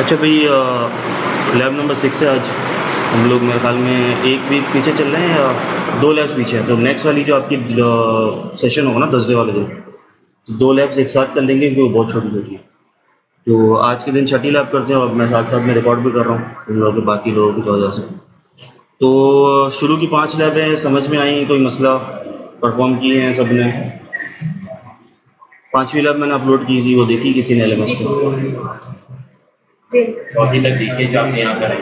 अच्छा भाई, lab number 6 से आज हम लोग मेरे ख्याल में एक वीक पीछे चल रहे हैं या 2 लैब्स पीछे हैं। तो नेक्स्ट वाली जो आपकी सेशन होगा ना 10 डे वाले दिन, तो 2 लैब्स एक साथ कर लेंगे क्योंकि वो बहुत छोटी छोटी है। तो आज के दिन छठी लैब करते हैं और मैं साथ साथ में रिकॉर्ड भी कर रहा हूँ उन लोगों के बाकी लोगों की वजह से। तो शुरू की 5 लैबें समझ में आई, कोई मसला परफॉर्म किए हैं सब ने। 5वीं लैब मैंने अपलोड की थी, वो देखी किसी ने एलएमएस पे? चौथी तक देखिए जो आपने यहाँ कराई।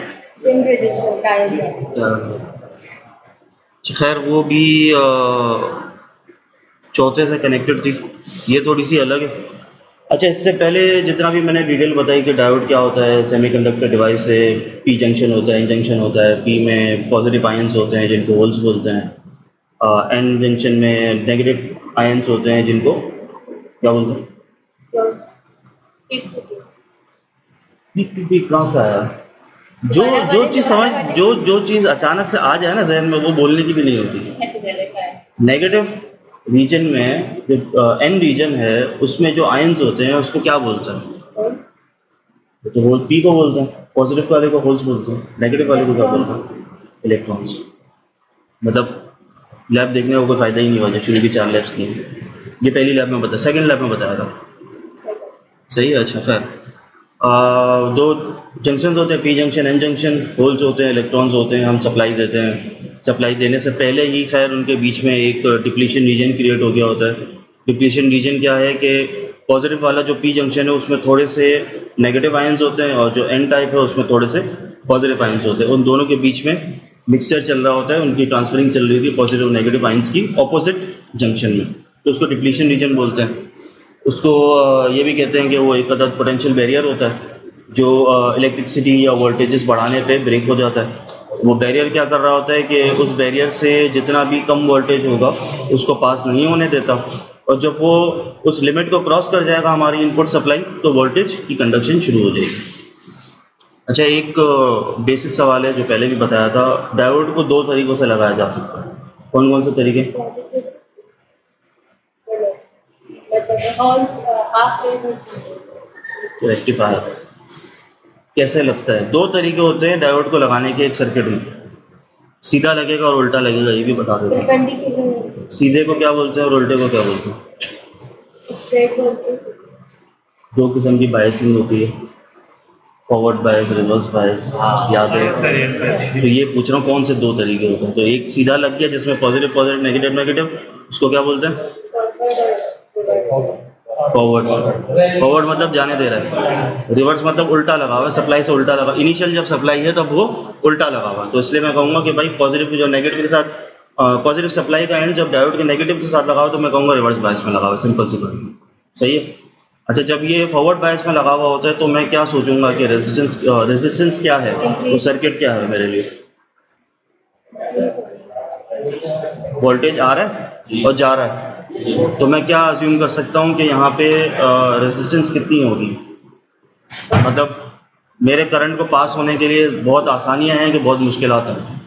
खैर वो भी चौथे से कनेक्टेड थी, ये थोड़ी सी अलग है। अच्छा, इससे पहले जितना भी मैंने डिटेल बताई कि डायोड क्या होता है, सेमीकंडक्टर डिवाइस है, पी जंक्शन होता है, एन जंक्शन होता है, पी में पॉजिटिव आयंस होते हैं जिनको होल्स बोलते हैं, एन जंक्शन में नेगेटिव आयंस होते हैं जिनको क्या बोलते हैं? पीक कहाँ से आया? जो चीज़ समझ जो चीज़ अचानक से आ जाए ना जहन में, वो बोलने की भी नहीं होती। नेगेटिव रीजन में जो एन रीजन है उसमें जो आयंस होते हैं उसको क्या बोलते हैं? तो होल पी को बोलते हैं, पॉजिटिव वाले को होल्स बोलते हैं, नेगेटिव वाले को क्या बोलते हैं? इलेक्ट्रॉन्स। मतलब लैब देखने का कोई फायदा ही नहीं हुआ जब शुरू की 4 लैब्स की हैं। ये पहली लैब में बताया, सेकंड लैब में बताया था। सही है। अच्छा, खैर दो जंक्शन होते हैं, P junction, N junction, holes होते हैं, इलेक्ट्रॉन्स होते हैं, हम सप्लाई देते हैं। सप्लाई देने से पहले ही खैर उनके बीच में एक डिप्लीशन रीजन क्रिएट हो गया होता है। डिप्लीशन रीजन क्या है कि पॉजिटिव वाला जो पी जंक्शन है उसमें थोड़े से नेगेटिव आयंस होते हैं और जो एन टाइप है उसमें थोड़े से पॉजिटिव आयंस होते हैं। उन दोनों के बीच में मिक्सचर चल रहा होता है, उनकी ट्रांसफरिंग चल रही होती है पॉजिटिव नेगेटिव आयंस की ऑपोजिट जंक्शन में, तो उसको डिप्लीशन रीजन बोलते हैं। उसको ये भी कहते हैं कि वो एक अदद पोटेंशियल बैरियर होता है जो इलेक्ट्रिसिटी या वोल्टेजेस बढ़ाने पे ब्रेक हो जाता है। वो बैरियर क्या कर रहा होता है कि उस बैरियर से जितना भी कम वोल्टेज होगा उसको पास नहीं होने देता, और जब वो उस लिमिट को क्रॉस कर जाएगा हमारी इनपुट सप्लाई, तो वोल्टेज की कंडक्शन शुरू हो जाएगी। अच्छा, एक बेसिक सवाल है जो पहले भी बताया था, डायोड को 2 तरीक़ों से लगाया जा सकता है। कौन कौन से तरीके? रेक्टिफायर। कैसे लगता है? 2 तरीके होते हैं डायोड को लगाने के एक सर्किट में, सीधा लगेगा और उल्टा लगेगा, ये भी बता देता हूँ। सीधे को क्या बोलते हैं और उल्टे को क्या बोलते हैं? 2 किस्म की बायसिंग होती है, फॉरवर्ड बायस, रिवर्स बायस, याद है? तो ये पूछ रहा हूँ कौन से 2 तरीके होते हैं। तो एक सीधा लग गया जिसमें पॉजिटिव पॉजिटिव नेगेटिव नेगेटिव, उसको क्या बोलते हैं? फॉरवर्ड। फॉरवर्ड मतलब जाने दे रहा है, रिवर्स मतलब उल्टा लगा हुआ है, सप्लाई से उल्टा लगा। इनिशियल जब सप्लाई है तब वो उल्टा लगा हुआ है, तो इसलिए मैं कहूँगा कि भाई पॉजिटिव जो नेगेटिव के साथ पॉजिटिव सप्लाई का एंड जब डायोड के नेगेटिव के साथ लगा हो तो मैं कहूँगा रिवर्स बायस में लगा हुआ है, सिंपल सी बात। सही है। अच्छा, जब ये फॉरवर्ड बायस में लगा हुआ होता है तो मैं क्या सोचूंगा कि रेजिस्टेंस क्या है, वो सर्किट क्या है मेरे लिए? वोल्टेज आ रहा है और जा रहा है, तो मैं क्या अज्यूम कर सकता हूँ कि यहाँ पे रेजिस्टेंस कितनी होगी? मतलब मेरे करंट को पास होने के लिए बहुत आसानियाँ हैं कि बहुत मुश्किलात हैं।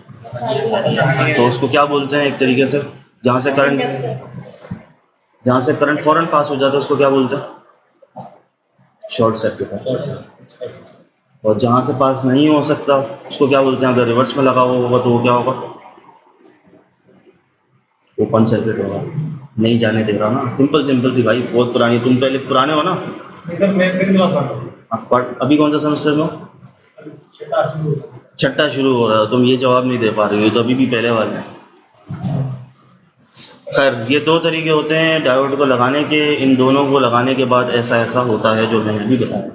तो उसको क्या बोलते हैं एक तरीके से, जहाँ से करंट फ़ौरन पास हो जाता है उसको क्या बोलते हैं? Short circuit. और जहाँ से पास नहीं हो सकता उसको क्या बोलते हैं? अगर रिवर्स में लगा हुआ होगा तो वो क्या होगा? ओपन सर्किट होगा। नहीं जाने दे रहा ना, सिंपल सी भाई, बहुत पुरानी। तुम पहले पुराने हो ना? अभी कौन सा सेमेस्टर में हो? छठा शुरू हो रहा है, तुम ये जवाब नहीं दे पा रहे हो, तो अभी भी पहले वाले हैं। खैर, ये 2 तरीके होते हैं डायोड को लगाने के, इन दोनों को लगाने के बाद ऐसा होता है जो मैंने अभी बताया।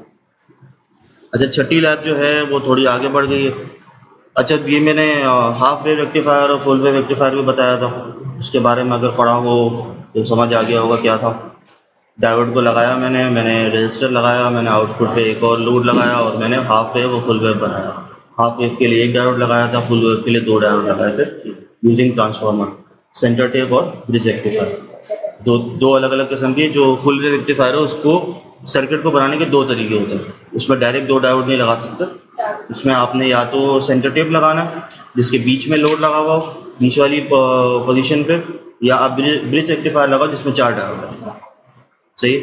अच्छा, छठी लैब जो है वो थोड़ी आगे बढ़ गई है। अच्छा, ये मैंने हाफ वेव रेक्टिफायर और फुल वेव रेक्टिफायर भी बताया था, उसके बारे में अगर पढ़ा हो तो समझ आ गया होगा क्या था। डायोड को लगाया मैंने रेजिस्टर लगाया, मैंने आउटपुट पे एक और लोड लगाया और मैंने हाफ वेव और फुल वेव बनाया। हाफ वेव के लिए 1 डायोड लगाया था, फुल वेव के लिए 2 डायोड लगाए थे यूजिंग ट्रांसफार्मर, सेंटर टेप और ब्रिज रेक्टिफायर। दो अलग अलग किस्म के जो फुल वेव रेक्टिफायर है उसको सर्किट को बनाने के 2 तरीके होते हैं। उसमें डायरेक्ट 2 डायोड नहीं लगा सकते, इसमें आपने या तो सेंटर टेप लगाना जिसके बीच में लोड लगा हुआ हो बीच वाली पोजीशन पे, या आप ब्रिज रेक्टिफायर लगाओ जिसमें 4 डायोड लगा। सही।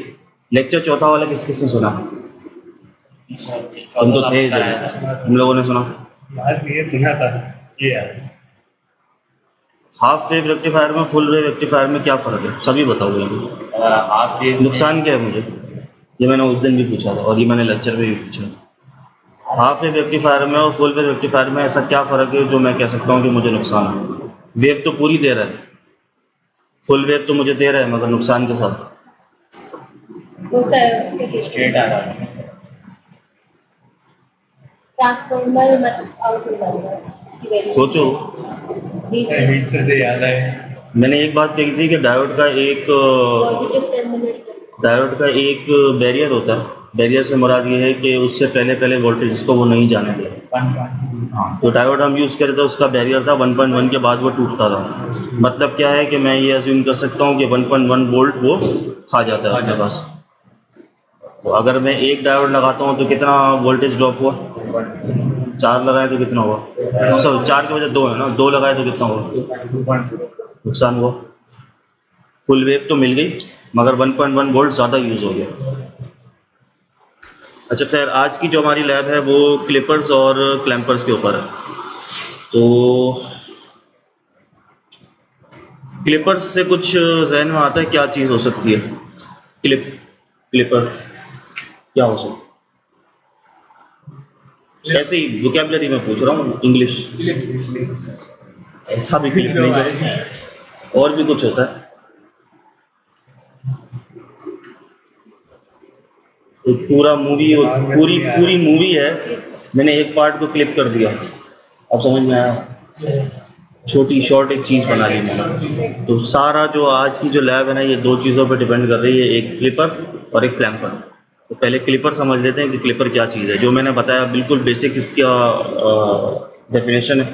लेक्चर चौथा वाला किसने सुना? तुम तो थे इधर, हम लोगों ने सुना। यार ये सुना था ये यार। हाफ वेव रेक्टिफायर में फुल वेव रेक्टिफायर में क्या फ़र्क है, सभी बताओ मुझे। हाफ वेव नुकसान क्या है मुझे, ये मैंने उस दिन भी पूछा था और ये मैंने लेक्चर में भी पूछा। हाफ वेव रेक्टिफायर में और फुल वेव रेक्टिफायर में ऐसा क्या फ़र्क है जो मैं कह सकता हूँ कि मुझे नुकसान है। वेव तो पूरी दे रहा है, फुल वेव तो मुझे दे रहा है मगर नुकसान के साथ। वो सर स्ट्रेट आ रहा है, ट्रांसफार्मर मत आउट हो जाएगा उसकी वैल्यू। सोचो, हीटर से याद है, मैंने एक बात कही थी कि डायोड का पॉजिटिव टर्मिनल बैरियर होता है। बैरियर से मुराद ये है कि उससे पहले वोल्टेज जिसको वो नहीं जाने दे। हाँ, तो डायोड हम यूज़ करें तो उसका बैरियर था 1.1 के बाद वो टूटता था। मतलब क्या है कि मैं ये अज्यूम कर सकता हूँ कि 1.1 वोल्ट वो खा जाता है अपने पास। तो अगर मैं एक डायोड लगाता हूँ तो कितना वोल्टेज ड्रॉप हुआ, 4 लगाए तो कितना हुआ, सब 4 के बजाय 2 है ना, 2 लगाए तो कितना हुआ, नुकसान हुआ। फुल वेव तो मिल गई मगर 1.1 वोल्ट ज़्यादा यूज़ हो गया। अच्छा खैर, आज की जो हमारी लैब है वो क्लिपर्स और क्लैंपर्स के ऊपर है। तो क्लिपर्स से कुछ जहन में आता है क्या चीज़ हो सकती है, क्लिपर क्या हो सकता है, ऐसे ही वोकैबुलरी में पूछ रहा हूँ, इंग्लिश। ऐसा भी क्लिप नहीं करेंगे, और भी कुछ होता है। एक पूरा मूवी, पूरी मूवी है, मैंने एक पार्ट को क्लिप कर दिया, अब समझ में आया, छोटी शॉर्ट एक चीज़ बना ली मैंने। तो सारा जो आज की जो लैब है ना, ये 2 चीज़ों पे डिपेंड कर रही है, एक क्लिपर और एक क्लैंपर। तो पहले क्लिपर समझ लेते हैं कि क्लिपर क्या चीज़ है। जो मैंने बताया बिल्कुल बेसिक इसका डेफिनेशन है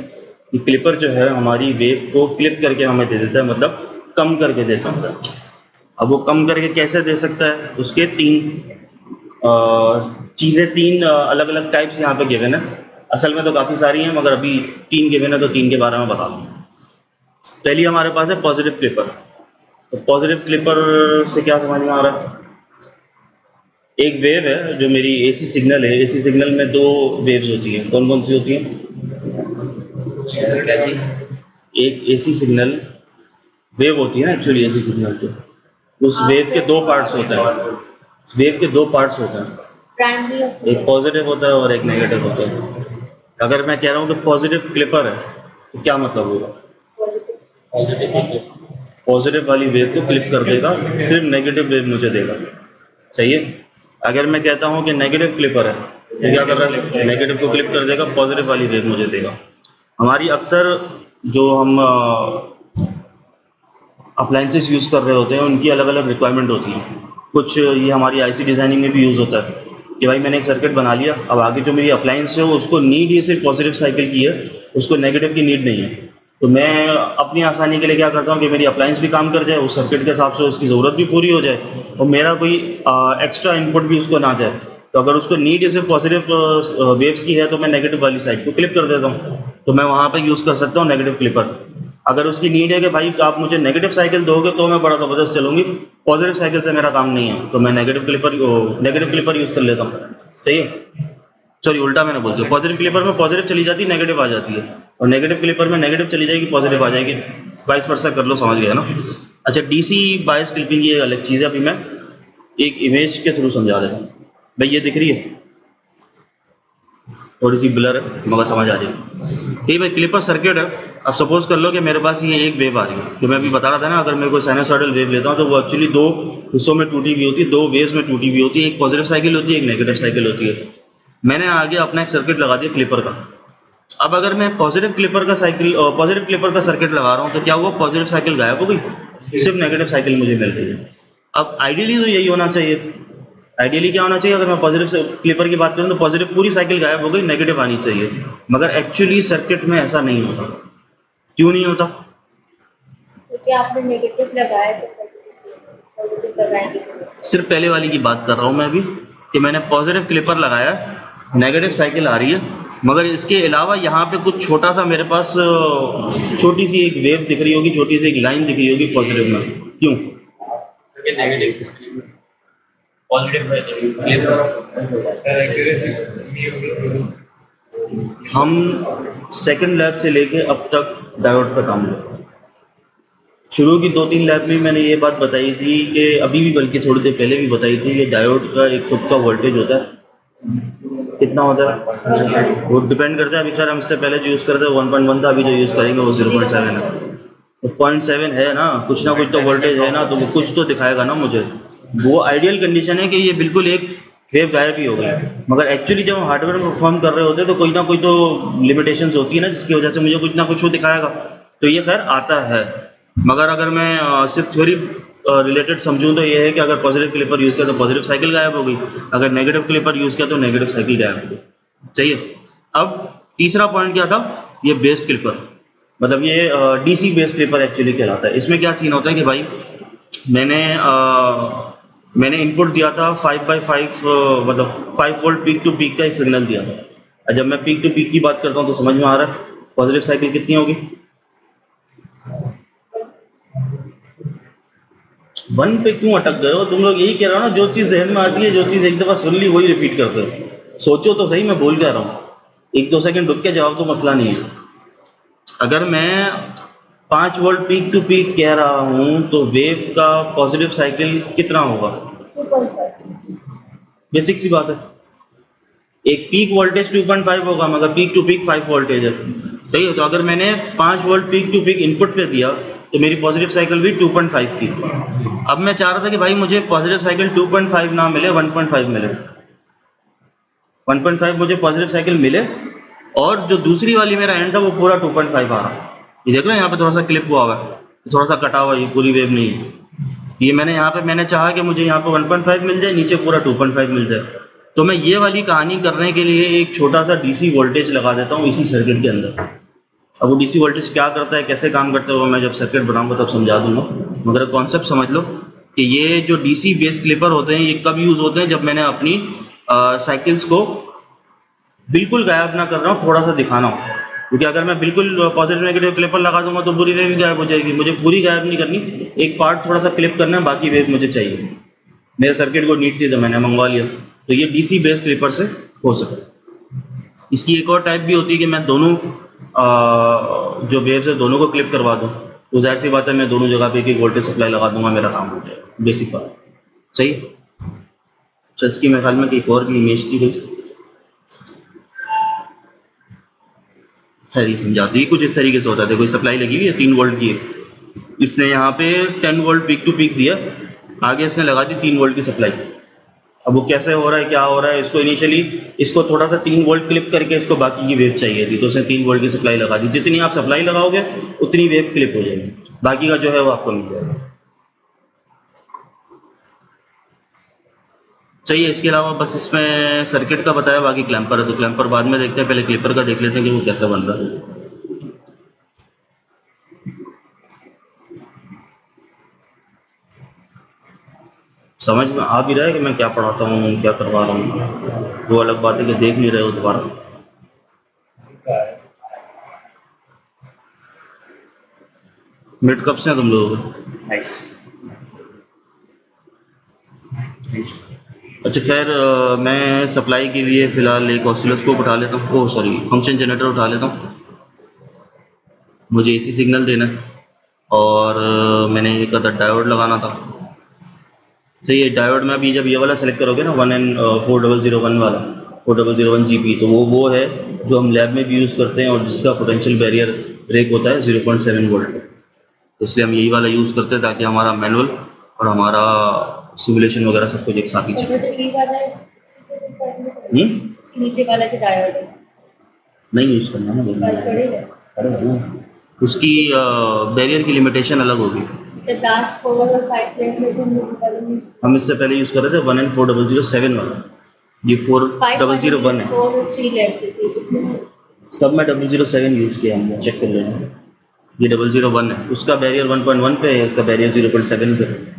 कि क्लिपर जो है हमारी वेव को क्लिप करके हमें दे देता है, मतलब कम करके दे सकता है। अब वो कम करके कैसे दे सकता है, उसके 3 चीज़ें, 3 अलग अलग टाइप्स यहाँ पे गिवन है। असल में तो काफ़ी सारी हैं मगर अभी 3 गिवन है तो 3 के बारे में बता दूँ। पहली हमारे पास है पॉजिटिव क्लिपर। तो पॉजिटिव क्लिपर से क्या समझ में आ रहा है, एक वेव है जो मेरी एसी सिग्नल है, एसी सिग्नल में 2 वेव्स होती हैं, कौन कौन सी होती हैं, क्या चीज़, एक एसी सिग्नल वेव होती है ना, एक्चुअली एसी सिग्नल तो उस वेव के 2 पार्ट्स होते हैं, उस वेव के 2 पार्ट्स होते हैं, एक पॉजिटिव होता है और एक नेगेटिव होता है। अगर मैं कह रहा हूँ कि पॉजिटिव क्लिपर है तो क्या मतलब होगा, पॉजिटिव वाली वेव को क्लिप कर देगा, सिर्फ नेगेटिव वेव मुझे देगा, सही है। अगर मैं कहता हूँ कि नेगेटिव क्लिपर है तो क्या कर रहा है, नेगेटिव को क्लिप कर देगा, पॉजिटिव वाली वेव मुझे देगा। हमारी अक्सर जो हम अप्लायंसेस यूज़ कर रहे होते हैं उनकी अलग अलग रिक्वायरमेंट होती है। कुछ ये हमारी आईसी डिज़ाइनिंग में भी यूज़ होता है कि भाई मैंने एक सर्किट बना लिया, अब आगे जो मेरी अप्लायंस है उसको नीड ही सिर्फ पॉजिटिव साइकिल की है, उसको नेगेटिव की नीड नहीं है। तो मैं अपनी आसानी के लिए क्या करता हूँ कि मेरी अप्लायंस भी काम कर जाए, उस सर्किट के हिसाब से उसकी ज़रूरत भी पूरी हो जाए और मेरा कोई एक्स्ट्रा इनपुट भी उसको ना जाए। तो अगर उसको नीड सिर्फ पॉजिटिव वेव्स की है तो मैं नेगेटिव वाली साइड को क्लिप कर देता हूँ, तो मैं वहाँ पे यूज़ कर सकता हूँ नेगेटिव क्लिपर। अगर उसकी नीड है कि भाई तो आप मुझे नेगेटिव साइकिल दोगे तो मैं बड़ा ज़बरदस्त चलूँगी, पॉजिटिव साइकिल से मेरा काम नहीं है, तो मैं नेगेटिव क्लिपर यूज़ कर लेता हूँ, सही है। सॉरी उल्टा मैंने बोल दिया, पॉजिटिव क्लिपर में पॉजिटिव चली जाती है, नेगेटिव आ जाती है, और नेगेटिव क्लिपर में नेगेटिव चली जाएगी, पॉजिटिव आ जाएगी, वाइस वर्सा कर लो, समझ गया ना। अच्छा, डीसी बायस क्लिपिंग ये अलग चीज़ है, अभी मैं एक इमेज के थ्रू समझा देता हूँ। भाई ये दिख रही है, थोड़ी सी ब्लर है मगर समझ आ जाएगी। ठीक भाई, क्लिपर सर्किट है। अब सपोज कर लो कि मेरे पास ये एक वेव आ रही है, जो मैं अभी बता रहा था ना, अगर मैं कोई साइनसॉइडल वेव लेता हूँ तो वो एक्चुअली 2 हिस्सों में टूटी हुई होती है, 2 वेव्स में टूटी हुई होती है, एक पॉजिटिव साइकिल होती है, एक नेगेटिव साइकिल होती है। मैंने आगे अपना एक सर्किट लगा दिया क्लिपर का। अब अगर मैं पॉजिटिव क्लिपर का सर्किट लगा रहा हूँ तो क्या हुआ, पॉजिटिव साइकिल गायब हो गई, सिर्फ नेगेटिव साइकिल मुझे मिल रही है। अब आइडियली तो यही होना चाहिए, आइडियली क्या होना चाहिए, अगर मैं पॉजिटिव क्लिपर की बात करूँ तो पॉजिटिव पूरी साइकिल गायब हो गई, नेगेटिव आनी चाहिए, मगर एक्चुअली सर्किट में ऐसा नहीं होता। क्यों नहीं होता, क्योंकि आपने नेगेटिव लगाया तो पॉजिटिव लगाएंगे। सिर्फ पहले वाली की बात कर रहा हूँ मैं अभी, कि मैंने पॉजिटिव क्लिपर लगाया, नेगेटिव साइकिल आ रही है, मगर इसके अलावा यहाँ पे कुछ छोटा सा मेरे पास छोटी सी एक वेव दिख रही होगी, छोटी सी एक लाइन दिख रही होगी पॉजिटिव में। क्यों, नेगेटिव पॉजिटिव में तो क्लियर एक्यूरेसी नहीं होगी तो हम सेकंड लैब से लेके अब तक डायोड पर काम कर रहे हैं। शुरू की 2-3 लैब में मैंने ये बात बताई थी कि अभी भी, बल्कि थोड़ी देर पहले भी बताई थी कि डायोड का एक खुद का वोल्टेज होता है। कितना होता है वो डिपेंड करता है। अभी सर हम इससे पहले जो यूज़ करते हैं 1.1 था, अभी जो यूज़ करेंगे वो 0.7 है। तो 0.7 है ना कुछ तो वोल्टेज है ना, तो वो कुछ तो दिखाएगा ना मुझे। वो आइडियल कंडीशन है कि ये बिल्कुल एक वेव गायब ही हो गई, मगर एक्चुअली जब हम हार्डवेयर में परफॉर्म कर रहे होते हैं तो कोई ना कोई तो लिमिटेशंस होती है ना, जिसकी वजह से मुझे कुछ ना कुछ वो दिखाएगा। तो ये खैर आता है, मगर अगर मैं सिर्फ थ्योरी रिलेटेड समझूं तो ये है कि अगर पॉजिटिव क्लिपर यूज़ किया तो पॉजिटिव साइकिल गायब हो गई, अगर नेगेटिव क्लिपर यूज़ किया तो नेगेटिव साइकिल गायब हो गई। चाहिए। अब तीसरा पॉइंट क्या था, ये बेस क्लिपर, मतलब ये डीसी बेस क्लिपर एक्चुअली कहलाता है। इसमें क्या सीन होता है कि भाई मैंने इनपुट दिया था 5/5 मतलब 5 वोल्ट पीक टू पीक का एक सिग्नल दिया था। और जब मैं पीक टू पीक की बात करता हूँ तो समझ में आ रहा है पॉजिटिव साइकिल कितनी होगी, 1 पे क्यों अटक गए हो तुम लोग? यही कह रहा हूँ ना, जो चीज़ जहन में आती है, जो चीज़ एक दफ़ा सुन ली वही रिपीट करते हो। सोचो तो सही, मैं बोल क्या रहा हूँ, 1-2 सेकंड रुक के जवाब तो मसला नहीं है। अगर मैं 5 वोल्ट पीक टू पीक कह रहा हूँ तो वेव का पॉजिटिव साइकिल कितना होगा? 2.5 बेसिक सी बात है। एक पीक वोल्टेज 2.5 होगा, मगर पीक टू पीक 5 वोल्टेज है। सही है। तो अगर मैंने 5 volt peak to peak input पे दिया तो मेरी पॉजिटिव साइकिल भी 2.5 की। अब मैं चाह रहा था कि भाई मुझे पॉजिटिव साइकिल 2.5 ना मिले, 1.5 मिले। 1.5 मुझे पॉजिटिव साइकिल मिले और जो दूसरी वाली मेरा एंड था वो पूरा 2.5 आ रहा। ये देख लो यहाँ पे थोड़ा सा क्लिप हुआ है, थोड़ा सा कटा हुआ, ये पूरी वेव नहीं है। ये मैंने यहाँ पे मैंने चाहा कि मुझे यहाँ पे 1.5 मिल जाए, नीचे पूरा 2.5 मिल जाए। तो मैं ये वाली कहानी करने के लिए एक छोटा सा डीसी वोल्टेज लगा देता हूँ इसी सर्किट के अंदर। अब वो डीसी वोल्टेज क्या करता है, कैसे काम करता है, वो मैं जब सर्किट बनाऊंगा तब समझा दूंगा, मगर कॉन्सेप्ट समझ लो कि ये जो डीसी बेस क्लिपर होते हैं ये कब यूज़ होते हैं, जब मैंने अपनी साइकिल्स को बिल्कुल गायब ना कर रहा हूँ, थोड़ा सा दिखाना हो। क्योंकि अगर मैं बिल्कुल पॉजिटिव नेगेटिव क्लिपर लगा दूंगा तो पूरी वेव ही गायब हो जाएगी। मुझे पूरी गायब नहीं करनी, एक पार्ट थोड़ा सा क्लिप करना है, बाकी वेव मुझे चाहिए। मेरे सर्किट को नीट चीज़ मैंने मंगवा लिया, तो ये डीसी बेस क्लिपर से हो सकता है। इसकी एक और टाइप भी होती है कि मैं दोनों जो वेव्स है दोनों को क्लिप करवा दूँ, तो जाहिर सी बात है मैं दोनों जगह पे एक वोल्टेज सप्लाई लगा दूंगा, मेरा काम हो जाएगा। बेसिक बात सही। तो इसकी मेरे ख्याल में एक और भी इमेज थी कोई, खैर समझाती है। कुछ इस तरीके से होता है, कोई सप्लाई लगी हुई है 3 वोल्ट की, इसने यहाँ पे 10 वोल्ट पीक टू पीक दिया, आगे इसने लगा दी 3 वोल्ट की सप्लाई। अब वो कैसे हो रहा है, क्या हो रहा है, इसको इनिशियली इसको थोड़ा सा 3 वोल्ट क्लिप करके इसको बाकी की वेव चाहिए थी, तो उसने 3 वोल्ट की सप्लाई लगा दी। जितनी आप सप्लाई लगाओगे उतनी वेव क्लिप हो जाएगी, बाकी का जो है वो आपको मिल जाएगा। चाहिए। इसके अलावा बस इसमें सर्किट का बताया, बाकी क्लैंपर है, तो क्लैंपर बाद में देखते हैं, पहले क्लिपर का देख लेते हैं कि वो कैसा बन रहा है। समझ में आ भी रहा है कि मैं क्या पढ़ाता हूँ, क्या करवा रहा हूँ? वो अलग बात है कि देख नहीं रहे हो दोबारा। मिड कब से हैं तुम लोग? नाइस। अच्छा खैर, मैं सप्लाई के लिए फ़िलहाल एक ऑसिलोस्कोप उठा लेता हूँ, ओह सॉरी फंक्शन जनरेटर उठा लेता हूँ। मुझे एसी सिग्नल देना है और मैंने एक अदर डायोड लगाना था। तो ये डायोड में अभी जब ये वाला सेलेक्ट करोगे ना 1N4001 वाला 4001 GP, तो वो है जो हम लैब में भी यूज़ करते हैं और जिसका पोटेंशियल बैरियर ब्रेक होता है 0.7 वोल्ट। तो इसलिए हम यही वाला यूज़ करते हैं ताकि हमारा मैनुअल और हमारा सिमुलेशन वगैरह सब कुछ एक साथ ही चले। इसके नीचे वाला जो डायोड है नहीं यूज़ करना ना, फर्क पड़ेगा। अरे हाँ, उसकी बैरियर की लिमिटेशन अलग होगी। तो लास्ट 4 और 5 लैब में तुम लोग वाला यूज हम इससे पहले यूज़ कर रहे थे 1N4007 वाला, ये 4001 है। 4 और 3 लैब जो थी इसमें सब में 007 यूज़ किया हमने, चेक कर रहे हैं। ये 001 है, उसका बैरियर 1.1 पे है, इसका बैरियर 0.7 पे है।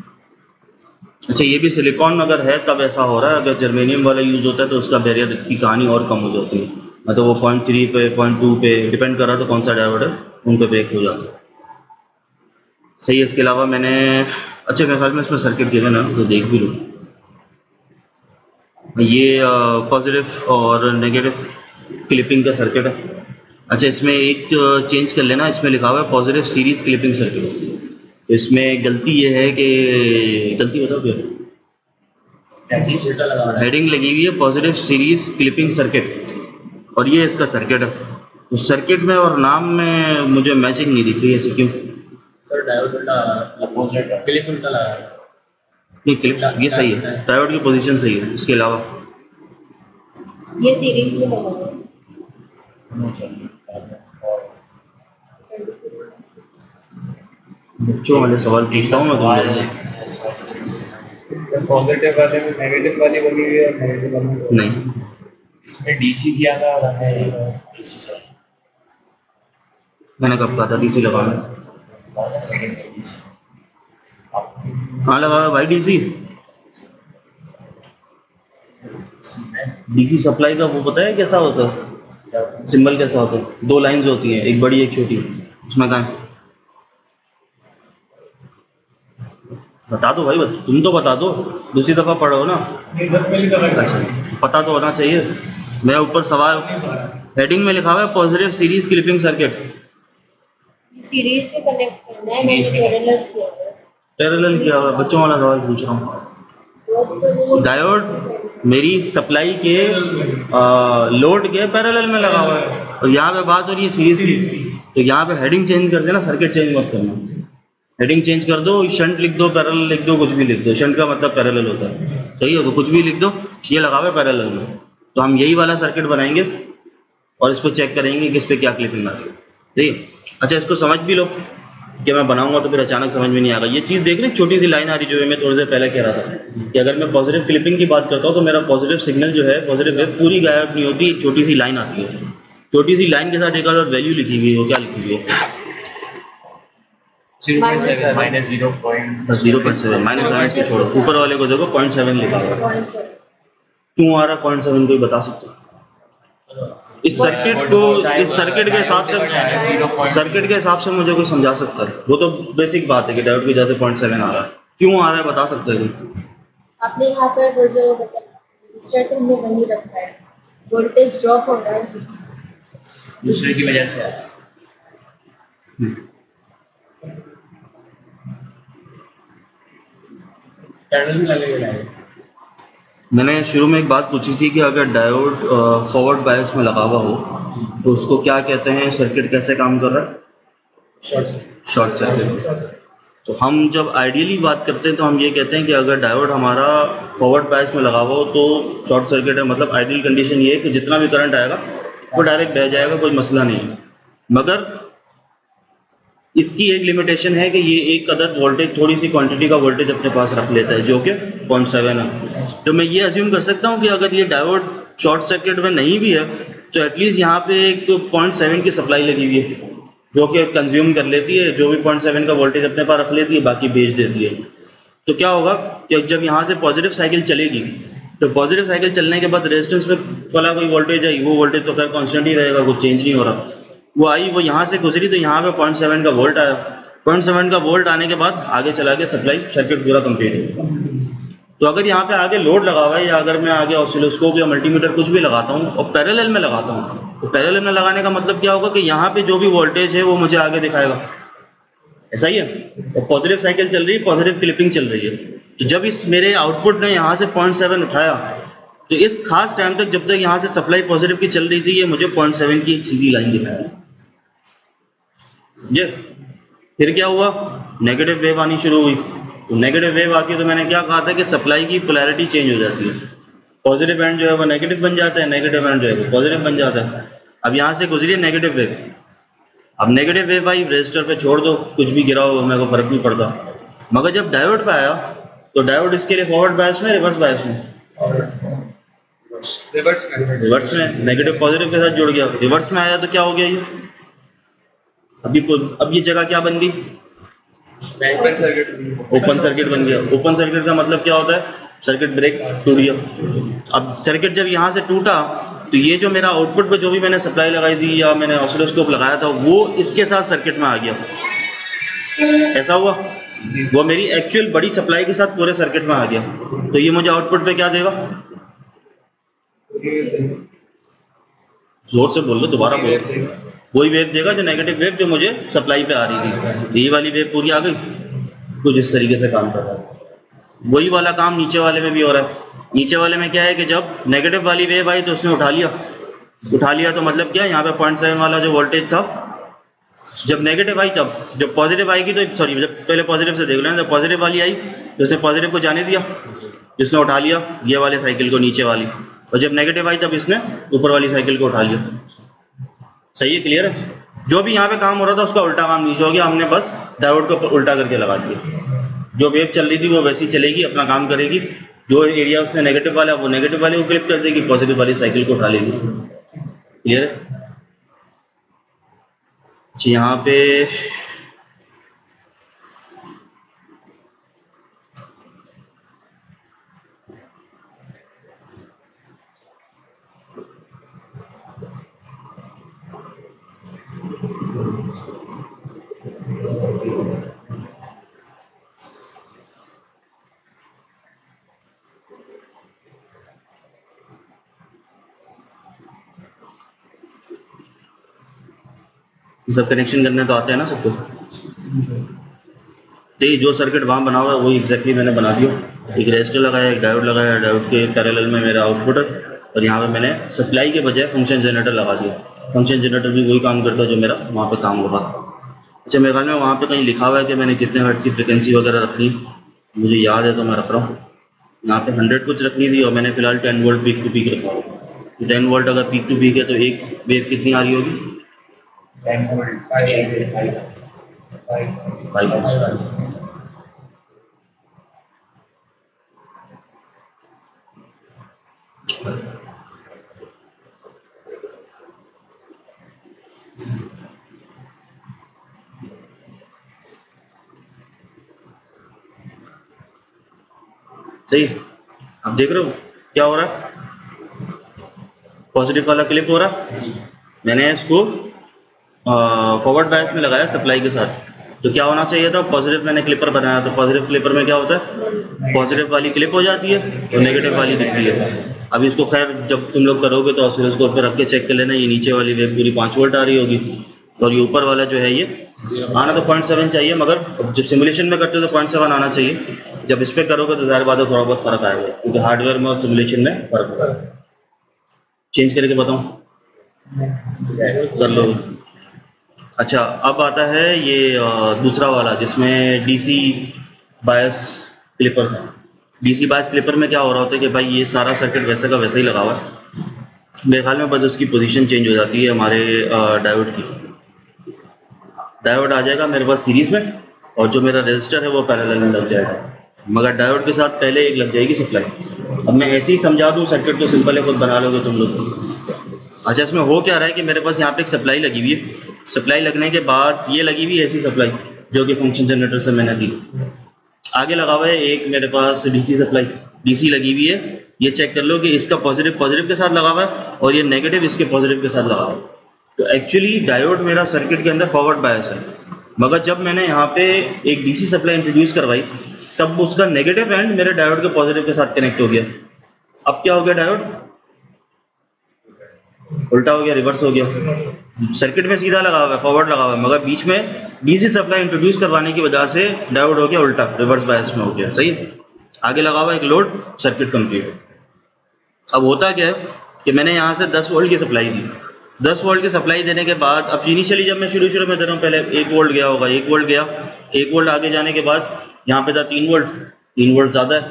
अच्छा ये भी सिलिकॉन अगर है तब ऐसा हो रहा है, अगर जर्मेनियम वाला यूज़ होता है तो उसका बैरियर की कहानी और कम हो जाती है, मतलब वो 0.3 पे 0.2 पे डिपेंड कर रहा था कौन सा डायोड है, उन पे ब्रेक हो जाता है। सही है। इसके अलावा मैंने, अच्छा मेरे ख्याल में इसमें सर्किट दे देना तो देख भी लो। ये पॉजिटिव और नेगेटिव क्लिपिंग का सर्किट है। अच्छा, इसमें एक चेंज कर लेना, इसमें लिखा हुआ है पॉजिटिव सीरीज क्लिपिंग सर्किट। तो इसमें गलती ये है कि गलती बताओ क्या, क्या चीज उल्टा लगा रहा है? हेडिंग लगी हुई है पॉजिटिव सीरीज क्लिपिंग सर्किट और ये इसका सर्किट है। तो सर्किट में और नाम में मुझे मैचिंग नहीं दिख रही है, ऐसे क्यों? सर डायोड उल्टा अपोजिट क्लिप उल्टा लगा रहा है। नहीं, क्लिप ये सही है, डायोड की पोजीशन सही है, इसके अलावा ये सीरीज में लगा है। बच्चों वाले सवाल पूछता हूँ मैं तुमसे। पॉजिटिव वाले में नेगेटिव वाली बनी हुई है और नेगेटिव वाली में नहीं, इसमें डीसी दिया था और हमें डीसी चाहिए। मैंने कब कहा था डीसी लगाना? सेकंड से डीसी कहाँ लगा है भाई डीसी? डीसी सप्लाई का वो पता है कैसा होता है? सिंबल कैसा होता है? दो लाइंस होती हैं, एक बड़ी एक छोटी, उसमें कहाँ है? बता दो भाई, तुम तो बता दो, दूसरी दफा पढ़ो ना। अच्छा, पता तो होना चाहिए। मैं ऊपर सवाल हेडिंग में लिखा हुआ है positive series clipping circuit. Series में कनेक्ट करना है, मैंने पैरेलल किया है। पैरेलल किया हुआ है, बच्चों वाला सवाल पूछ रहा हूँ। डायोड मेरी सप्लाई के लोड के पैरेलल में लगा हुआ है और यहाँ पे बात हो रही है सीरीज की। तो यहाँ पे हेडिंग चेंज कर देना, सर्किट चेंज मत करना। हेडिंग चेंज कर दो, शंट लिख दो, पैरेलल लिख दो, कुछ भी लिख दो। शंट का मतलब पैरेलल होता है, सही है? तो कुछ भी लिख दो, ये लगा हुआ है पैरेलल में। तो हम यही वाला सर्किट बनाएंगे और इसको चेक करेंगे कि इस पर क्या क्लिपिंग आ रही है, ठीक? अच्छा, इसको समझ भी लो कि मैं बनाऊंगा तो फिर अचानक समझ में नहीं आएगा। ये चीज़ देख रही, छोटी सी लाइन आ रही जो मैं थोड़ी देर पहले कह रहा था कि अगर मैं पॉजिटिव क्लिपिंग की बात करता हूँ तो मेरा पॉजिटिव सिग्नल जो है, पॉजिटिव वेव पूरी गायब नहीं होती, एक छोटी सी लाइन आती है। छोटी सी लाइन के साथ एक आधा वैल्यू लिखी हुई है, वो क्या लिखी हुई है? 0.7 माइनस 0.7 -7 से छोड़ो, ऊपर वाले को देखो 0.7 लिखा हुआ है। क्यों आ रहा है 0.7, कोई बता सकते हो? इस सर्किट को, इस सर्किट के हिसाब से मुझे कोई समझा सकता है? वो तो बेसिक बात है कि डायोड की वजह से 0.7 आ रहा है। क्यों आ रहा है बता सकते हैं? आपने यहाँ पर वो जो रजिस्टर तो हमने वही रखा है, वोल्टेज ड्रॉप हो रहा है दूसरे की वजह से आया। पैरेलल में लगेगा। मैंने शुरू में एक बात पूछी थी कि अगर डायोड फॉरवर्ड बायस में लगा हुआ हो तो उसको क्या कहते हैं, सर्किट कैसे काम कर रहा है? Short circuit. तो हम जब आइडियली बात करते हैं तो हम ये कहते हैं कि अगर डायोड हमारा फॉरवर्ड बायस में लगा हुआ हो तो शॉर्ट सर्किट है। मतलब आइडियल कंडीशन ये है कि जितना भी करंट आएगा वो डायरेक्ट बह जाएगा, कोई मसला नहीं है। मगर इसकी एक लिमिटेशन है कि ये एक अदद वोल्टेज, थोड़ी सी क्वांटिटी का वोल्टेज अपने पास रख लेता है, जो कि 0.7 है। तो मैं ये अज्यूम कर सकता हूँ कि अगर ये डायोड शॉर्ट सर्किट में नहीं भी है तो एटलीस्ट यहाँ पे एक 0.7 की सप्लाई लगी हुई है जो कि कंज्यूम कर लेती है, जो भी 0.7 का वोल्टेज अपने पास रख लेती है, बाकी बेच देती है। तो क्या होगा कि जब यहाँ से पॉजिटिव साइकिल चलेगी तो पॉजिटिव साइकिल चलने के बाद रेजिस्टेंस में वाला कोई वोल्टेज आई, वो वोल्टेज तो खैर कॉन्स्टेंट ही रहेगा, कुछ चेंज नहीं हो रहा। वो आई, वो यहाँ से गुजरी तो यहाँ पे 0.7 का वोल्ट आया। 0.7 का वोल्ट आने के बाद आगे चला गया, सप्लाई सर्किट पूरा कंप्लीट है। तो अगर यहाँ पे आगे लोड लगा हुआ है या अगर मैं आगे ऑसिलोस्कोप या मल्टीमीटर कुछ भी लगाता हूँ और पैरेलल में लगाता हूँ तो पैरेलल में लगाने का मतलब क्या होगा कि यहाँ पे जो भी वोल्टेज है वो मुझे आगे दिखाएगा, ऐसा ही है। और पॉजिटिव साइकिल चल रही है, पॉजिटिव क्लिपिंग चल रही है। तो जब इस मेरे आउटपुट ने यहाँ से 0.7 उठाया तो इस खास टाइम तक जब तक यहाँ से सप्लाई पॉजिटिव की चल रही थी ये मुझे 0.7 की एक सीधी लाइन दिखाया, समझे? फिर क्या हुआ, नेगेटिव वेव आनी शुरू हुई। तो नेगेटिव वेव आती है तो मैंने क्या कहा था कि सप्लाई की पोलैरिटी चेंज हो जाती है। पॉजिटिव एंड जो है वो नेगेटिव बन जाता है, नेगेटिव एंड जो है वो पॉजिटिव बन जाता है। अब यहाँ से गुजरी है नेगेटिव वेव, अब नेगेटिव वेव आई, रेजिस्टर पे छोड़ दो, कुछ भी गिरा हो मेरे को फर्क नहीं पड़ता। मगर जब डायोड पे आया तो डायोड इसके लिए फॉरवर्ड बायस में, रिवर्स बायस में, रिवर्स में, नेगेटिव पॉजिटिव के साथ जुड़ गया। रिवर्स में आया तो क्या हो गया, ये अब ये जगह क्या बन गई, ओपन सर्किट बन गया। ओपन सर्किट का मतलब क्या होता है, सर्किट ब्रेक, टूट गया। अब सर्किट जब यहाँ से टूटा तो ये जो मेरा आउटपुट पे जो भी मैंने सप्लाई लगाई थी या मैंने ऑसिलोस्कोप लगाया था वो इसके साथ सर्किट में आ गया, ऐसा हुआ। वो मेरी एक्चुअल बड़ी सप्लाई के साथ पूरे सर्किट में आ गया। तो ये मुझे आउटपुट पे क्या देगा, जोर से बोल लो, दोबारा बोल। वही वेव देगा जो नेगेटिव वेव जो मुझे सप्लाई पे आ रही थी, ये वाली वेव पूरी आ गई, कुछ इस तरीके से काम कर रहा है। वही वाला काम नीचे वाले में भी हो रहा है। नीचे वाले में क्या है कि जब नेगेटिव वाली वेव आई तो उसने उठा लिया तो मतलब क्या, यहाँ पे 0.7 वाला जो वोल्टेज था, जब नेगेटिव आई तब, जब पॉजिटिव आएगी तो सॉरी, जब पहले पॉजिटिव से देख लें, जब पॉजिटिव वाली आई तो उसने पॉजिटिव को जाने दिया, जिसने उठा लिया ये वाले साइकिल को नीचे वाली, और जब नेगेटिव आई तब इसने ऊपर वाली साइकिल को उठा लिया। सही है, क्लियर है? जो भी यहाँ पे काम हो रहा था उसका उल्टा काम नीचे हो गया, हमने बस डायोड को उल्टा करके लगा दिया। जो वेव चल रही थी वो वैसी चलेगी, अपना काम करेगी, जो एरिया उसने नेगेटिव वाला वो नेगेटिव वाले को क्लिप कर देगी, पॉजिटिव वाली साइकिल को उठा लेगी। क्लियर है? अच्छा, यहाँ पे सब कनेक्शन करने तो आते हैं ना सबको। तो ये जो सर्किट वहाँ बना हुआ है वही एग्जैक्टली मैंने बना दिया। एक रेजिस्टर लगाया, एक डायोड लगाया, डायोड के पैरेलल में मेरा आउटपुट है, और यहाँ पे मैंने सप्लाई के बजाय फंक्शन जनरेटर लगा दिया। फंक्शन जनरेटर भी वही काम करता है जो मेरा वहाँ पे काम हो रहा था। अच्छा, मेरे ख्याल में वहाँ पे कहीं लिखा हुआ है कि मैंने कितने हर्ट्ज की फ्रिक्वेंसी वगैरह रखनी, मुझे याद है तो मैं रख रहा हूँ। यहाँ पे 100 कुछ रखनी थी और मैंने फिलहाल 10 वोल्ट पीक टू पीक रखा हुआ। तो 10 वोल्ट अगर पीक टू पीक है तो एक वेव कितनी आ रही होगी? 5। सही, आप देख रहे हो क्या हो रहा है? पॉजिटिव वाला क्लिप हो रहा, मैंने इसको फॉरवर्ड बायस में लगाया सप्लाई के साथ। तो क्या होना चाहिए था, पॉजिटिव मैंने क्लिपर बनाया, तो पॉजिटिव क्लिपर में क्या होता है, पॉजिटिव वाली क्लिप हो जाती है और नेगेटिव वाली दिखती है। अब इसको खैर जब तुम लोग करोगे तो ऑसिलोस्कोप पर रख के चेक कर लेना, ये नीचे वाली वेव पूरी 5 वोल्ट आ रही होगी और ये ऊपर वाला जो है ये आना तो 0.7 चाहिए, मगर जब सिमुलेशन में करते हो तो 0.7 आना चाहिए। जब इस पर करोगे तो ज़ाहिर बात है थोड़ा बहुत फर्क आएगा, क्योंकि हार्डवेयर में और सिमुलेशन में फर्क है। चेंज करके बताऊँ? कर लो। अच्छा, अब आता है ये दूसरा वाला जिसमें डीसी बायस क्लिपर था। डीसी बायस क्लिपर में क्या हो रहा होता है कि भाई ये सारा सर्किट वैसे का वैसे ही लगा हुआ है, मेरे ख्याल में बस उसकी पोजीशन चेंज हो जाती है हमारे डायोड की। डायोड आ जाएगा मेरे पास सीरीज में और जो मेरा रेजिस्टर है वो पैरेलल में लग जाएगा, मगर डायोड के साथ पहले एक लग जाएगी सप्लाई। अब मैं ऐसे ही समझा दूँ, सर्किट तो सिंपल है, खुद बना लोगे तुम लोग। अच्छा, इसमें हो क्या रहा है कि मेरे पास यहाँ पे एक सप्लाई लगी हुई है, सप्लाई लगने के बाद ये लगी हुई है ऐसी सप्लाई जो कि फंक्शन जनरेटर से मैंने दी। आगे लगा हुआ है एक मेरे पास डीसी सप्लाई, डीसी लगी हुई है। ये चेक कर लो कि इसका पॉजिटिव पॉजिटिव के साथ लगा हुआ है और ये नेगेटिव इसके पॉजिटिव के साथ लगा हुआ है। तो एक्चुअली डायोड मेरा सर्किट के अंदर फॉरवर्ड बायस है, मगर जब मैंने यहाँ पे एक डीसी सप्लाई इंट्रोड्यूस करवाई तब उसका नेगेटिव एंड मेरे डायोड के पॉजिटिव के साथ कनेक्ट हो गया। अब क्या हो गया, डायोड उल्टा हो गया, रिवर्स हो गया। सर्किट में सीधा लगा हुआ है, फॉरवर्ड लगा हुआ है, मगर बीच में डीसी सप्लाई इंट्रोड्यूस करवाने की वजह से डायोड हो गया उल्टा, रिवर्स बायस में हो गया। सही है? आगे लगा हुआ एक लोड, सर्किट कंप्लीट। अब होता क्या है कि मैंने यहाँ से 10 वोल्ट की सप्लाई दी। 10 वोल्ट की सप्लाई देने के बाद अब इनिशियली जब मैं शुरू में दे रहा हूँ, पहले 1 वोल्ट गया होगा, 1 वोल्ट गया, 1 वोल्ट आगे जाने के बाद यहाँ पे था 3 वोल्ट, 3 वोल्ट ज़्यादा है।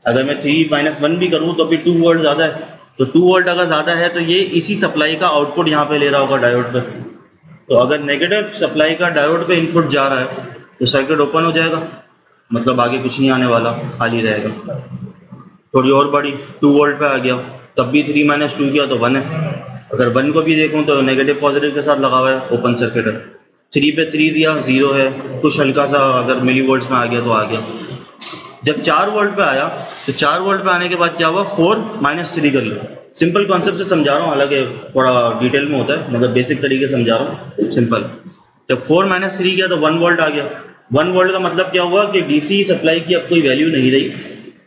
अगर मैं 3-1 भी करूँ तो फिर 2 वोल्ट ज़्यादा है। तो 2 वोल्ट अगर ज़्यादा है तो ये इसी सप्लाई का आउटपुट यहाँ पे ले रहा होगा डायोड पे। तो अगर नेगेटिव सप्लाई का डायोड पे इनपुट जा रहा है तो सर्किट ओपन हो जाएगा, मतलब आगे कुछ नहीं आने वाला, खाली रहेगा। थोड़ी और बड़ी 2 वोल्ट पे आ गया, तब भी 3 - 2 किया तो 1 है। अगर 1 को भी देखूँ तो नेगेटिव पॉजिटिव के साथ लगा हुआ है, ओपन सर्किट है। 3 पे 3 दिया, 0 है, कुछ हल्का सा अगर मिली वोल्ट्स में आ गया तो आ गया। जब 4 वोल्ट पे आया तो 4 वोल्ट पे आने के बाद क्या हुआ, 4 - 3 कर लो। सिंपल कॉन्सेप्ट से समझा रहा हूँ, हालांकि थोड़ा डिटेल में होता है, मगर बेसिक तरीके से समझा रहा हूँ सिंपल। जब 4 - 3 किया तो 1 वोल्ट आ गया। 1 वोल्ट का मतलब क्या हुआ कि डीसी सप्लाई की अब कोई वैल्यू नहीं रही,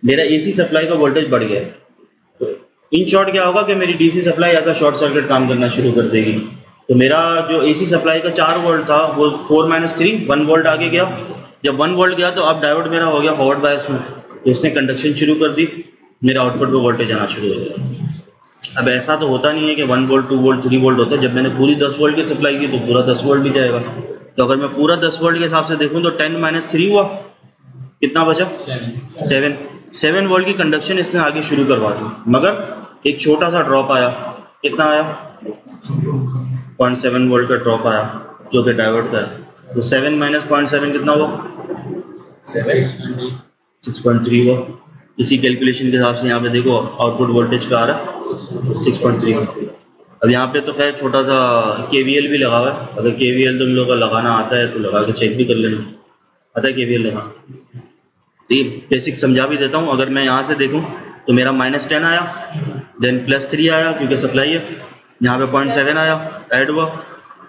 मेरा एसी सप्लाई का वोल्टेज बढ़ गया। तो इन शॉर्ट क्या होगा कि मेरी डीसी सप्लाई ऐसा शॉर्ट सर्किट काम करना शुरू कर देगी। तो मेरा जो एसी सप्लाई का 4 वोल्ट था वो 4-3 1 वोल्ट आगे गया। जब 1 वोल्ट गया तो अब डायोड मेरा हो गया फॉरवर्ड बायस में, तो उसने कंडक्शन शुरू कर दी, मेरा आउटपुट पे वोल्टेज आना शुरू हो गया। अब ऐसा तो होता नहीं है कि 1 वोल्ट 2 वोल्ट 3 वोल्ट होता है। जब मैंने पूरी 10 वोल्ट की सप्लाई की तो पूरा 10 वोल्ट भी जाएगा। तो अगर मैं पूरा 10 वोल्ट के हिसाब से देखूँ तो 10 - 3 हुआ, कितना बचा? 7 वोल्ट की कंडक्शन इसने आगे शुरू करवा दी, मगर एक छोटा सा ड्रॉप आया। कितना आया? 0.7 वोल्ट का ड्रॉप आया जो कि डायोड का है। तो 7 - 0.7 कितना हुआ? 6.3 हुआ। इसी कैलकुलेशन के हिसाब से यहाँ पे देखो आउटपुट वोल्टेज का आ रहा है 6.3। अब यहाँ पे तो खैर छोटा सा KVL भी लगा हुआ है। अगर KVL तुम लोग को लगाना आता है तो लगा के चेक भी कर लेना। आता है KVL लगा? तो ये बेसिक समझा भी देता हूँ। अगर मैं यहाँ से देखूँ तो मेरा -10 आया, देन +3 आया क्योंकि सप्लाई है, यहाँ पे 0.7 आया, ऐड हुआ,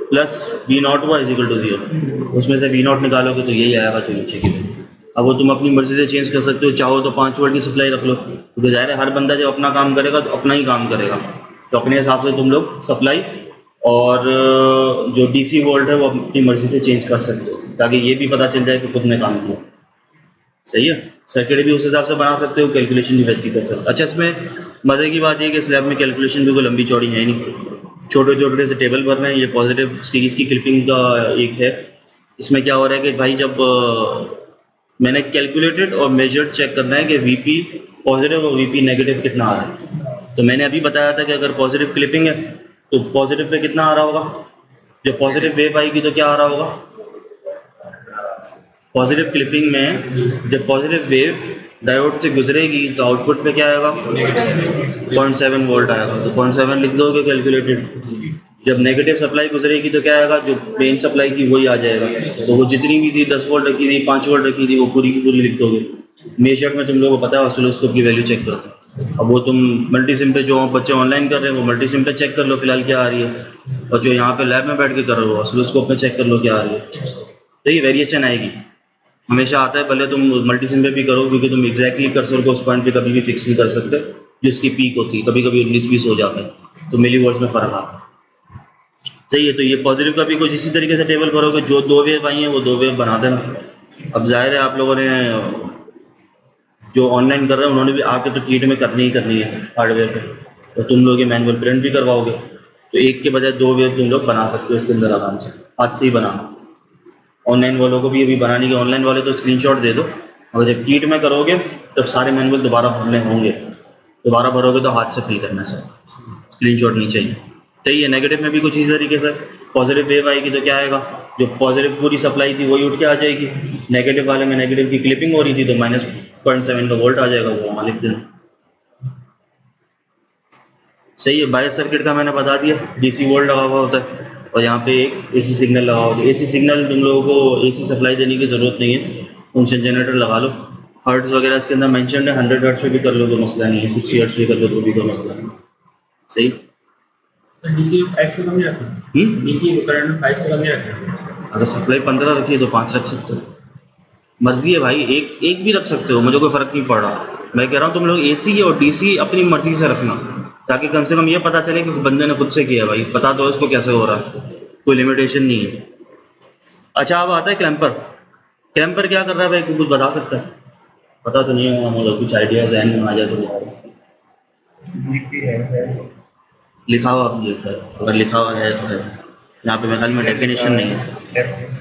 प्लस V0 हुआ = 0। उसमें से V0 निकालोगे तो यही आएगा जो नीचे की वैल्यू। अब वो तुम अपनी मर्जी से चेंज कर सकते हो, चाहो तो 5 वोल्ट की सप्लाई रख लो, क्योंकि जाहिर है हर बंदा जब अपना काम करेगा तो अपना ही काम करेगा। तो अपने हिसाब से तुम लोग सप्लाई और जो DC वोल्ट है वो अपनी मर्जी से चेंज कर सकते हो, ताकि ये भी पता चल जाए कि खुद ने काम किया। सही है। सर्किट भी उस हिसाब से बना सकते हो, कैलकुलेशन भी वैसी कर सकते हो। अच्छा, इसमें मज़े की बात ये कि स्लैब में कैलकुलेशन भी कोई लंबी चौड़ी है नहीं, छोटे छोटे से टेबल भर रहे हैं। ये पॉजिटिव सीरीज की क्लिपिंग का एक है। इसमें क्या हो रहा है कि भाई जब मैंने कैलकुलेटेड और मेजर्ड चेक करना है कि VP पॉजिटिव और VP नेगेटिव कितना आ रहा है। तो मैंने अभी बताया था कि अगर पॉजिटिव क्लिपिंग है तो पॉजिटिव पे कितना आ रहा होगा, जब पॉजिटिव वेव आएगी तो क्या आ रहा होगा? पॉजिटिव क्लिपिंग में जब पॉजिटिव वेव डायोड से गुजरेगी तो आउटपुट पे क्या आएगा? 0.7 वोल्ट आएगा। तो 0.7 लिख दोगे कैलकुलेटेड। जब नेगेटिव सप्लाई गुजरेगी तो क्या आएगा? जो मेन सप्लाई थी वही आ जाएगा। तो वो जितनी भी थी 10 वोल्ट रखी थी, 5 वोल्ट रखी थी, वो पूरी की पूरी लिख दोगे। मेजर में तुम लोगों को पता है ऑसिलोस्कोप की वैल्यू चेक करते हैं। अब वो तुम मल्टीसिम पे जो बच्चे ऑनलाइन कर रहे हैं वो मल्टीसिम पे चेक कर लो फिलहाल क्या आ रही है, और जो यहाँ पे लैब में बैठ के कर रहे हो ऑसिलोस्कोप में चेक कर लो क्या आ रही है। तो ये वेरिएशन आएगी, हमेशा आता है, भले तुम मल्टीसिम पे भी करो, क्योंकि तुम एग्जैक्टली कर्सर को उस पॉइंट पे कभी भी फिक्स नहीं कर सकते जो इसकी पीक होती है। कभी कभी 19-20 हो जाता है, तो मिली वोल्ट में फर्क आता है। सही है। तो ये पॉजिटिव का भी कुछ इसी तरीके से टेबल भरोगे, जो 2 वेव आई हैं वो 2 वेव बना देना। अब जाहिर है आप लोगों ने जो ऑनलाइन कर रहे हैं उन्होंने भी आके तो कीट में करनी ही करनी है हार्डवेयर पे, तो तुम लोग ये मैनुअल प्रिंट भी करवाओगे तो एक के बजाय 2 वेव तुम लोग बना सकते हो इसके अंदर आराम से, हाथ से ही बनाना। ऑनलाइन वालों को भी अभी बनाने के, ऑनलाइन वाले तो स्क्रीनशॉट दे दो, और जब कीट में करोगे तब सारे मैनुअल दोबारा भरने होंगे, दोबारा भरोगे तो हाथ से फिल करना है सर, स्क्रीनशॉट नहीं चाहिए। सही है। नेगेटिव में भी कुछ इसी तरीके से पॉजिटिव वेव आएगी तो क्या आएगा? जो पॉजिटिव पूरी सप्लाई थी वही उठ के आ जाएगी, नेगेटिव वाले में नेगेटिव की क्लिपिंग हो रही थी तो -0.7 का वोल्ट आ जाएगा, वो वहाँ लिख देना। सही है। बायस सर्किट का मैंने बता दिया, DC वोल्ट लगा हुआ होता है और यहाँ पे एक AC सिग्नल लगा होगा। AC सिग्नल तुम लोगों को AC सप्लाई देने की ज़रूरत नहीं है, फंक्शन जनरेटर लगा लो। हर्ट्स वगैरह इसके अंदर मेंशन है, 100 हर्ट्स पे भी कर लो तो मसला नहीं है, 60 हर्ट्स पे कर लो तो भी कोई मसला नहीं। सही। तो DC 5 से कम नहीं रखना। DC करंट 5 से कम नहीं रखना। अगर सप्लाई 15 रखी है तो 5 रख सकते हो, मर्जी है भाई, एक भी रख सकते हो, मुझे कोई फ़र्क नहीं पड़ रहा। मैं कह रहा हूँ तुम लोग AC और DC अपनी मर्जी से रखना, ताकि कम से कम ये पता चले कि उस बंदे ने खुद से किया। भाई पता दो इसको कैसे हो रहा है, कोई लिमिटेशन नहीं है। अच्छा, अब आता है क्लैम्पर। क्लैम्पर क्या कर रहा है भाई, कुछ बता सकता है? पता तो नहीं है, मतलब कुछ आइडिया जहन में आ जाए तो बताओ। लिखा हुआ आप लिखा है, अगर लिखा हुआ है तो है, यहाँ पे मेरे ख्याल में डेफिनेशन नहीं है,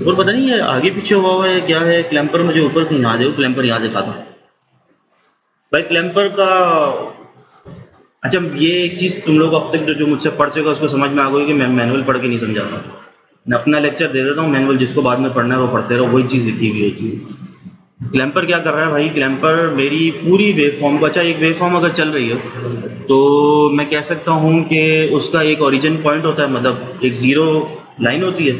और पता नहीं है आगे पीछे हुआ है क्या है। क्लैम्पर मुझे ऊपर कहीं याद है, क्लैम्पर यहाँ देखा था भाई क्लैम्पर का। अच्छा, ये एक चीज़ तुम लोग अब तक जो मुझसे पढ़ चुका उसको समझ में आ गई कि मैं मैनुअल पढ़ के नहीं समझाता, मैं अपना लेक्चर दे देता हूँ, मैनुअल जिसको बाद में पढ़ना है वो पढ़ते रहो, वही चीज़ लिखी हुई होती है। क्लैम्पर क्या कर रहा है भाई, क्लैम्पर मेरी पूरी वेव फॉर्म को, अच्छा एक वेव फॉर्म अगर चल रही है तो मैं कह सकता हूँ कि उसका एक ओरिजिन पॉइंट होता है, मतलब एक ज़ीरो लाइन होती है,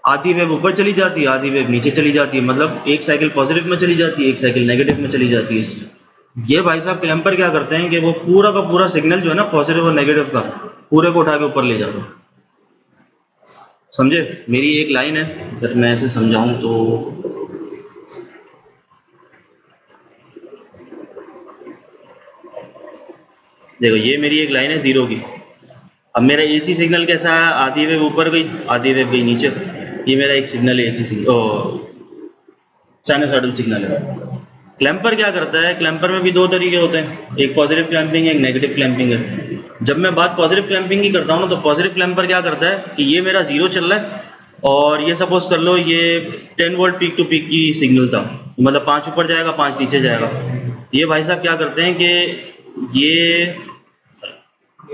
आधी वेव ऊपर चली जाती है, आधी वेव नीचे चली जाती है, मतलब एक साइकिल पॉजिटिव में चली जाती है, एक साइकिल नेगेटिव में चली जाती है। ये भाई साहब क्लैम्पर क्या करते हैं कि वो पूरा का पूरा सिग्नल जो है ना पॉजिटिव और नेगेटिव का, पूरे को उठा के ऊपर ले जाते हैं। समझे? मेरी एक लाइन है, अगर मैं ऐसे समझाऊं तो देखो ये मेरी एक लाइन है 0 की। अब मेरा एसी सिग्नल कैसा है, आधी वेव ऊपर गई आधी वेव गई नीचे। ये मेरा एक सिग्नल है एसी सिग्नल, साइनसॉइडल सिग्नल है। क्लैम्पर क्या करता है, क्लैम्पर में भी दो तरीके होते हैं, एक पॉजिटिव क्लैम्पिंग है एक नेगेटिव क्लैम्पिंग है। जब मैं बात पॉजिटिव क्लैम्पिंग की करता हूँ ना, तो पॉजिटिव क्लैम्पर क्या करता है कि ये मेरा 0 चल रहा है और ये सपोज कर लो ये 10 वोल्ट पीक टू पीक की सिग्नल था, मतलब 5 ऊपर जाएगा 5 नीचे जाएगा। ये भाई साहब क्या करते हैं कि ये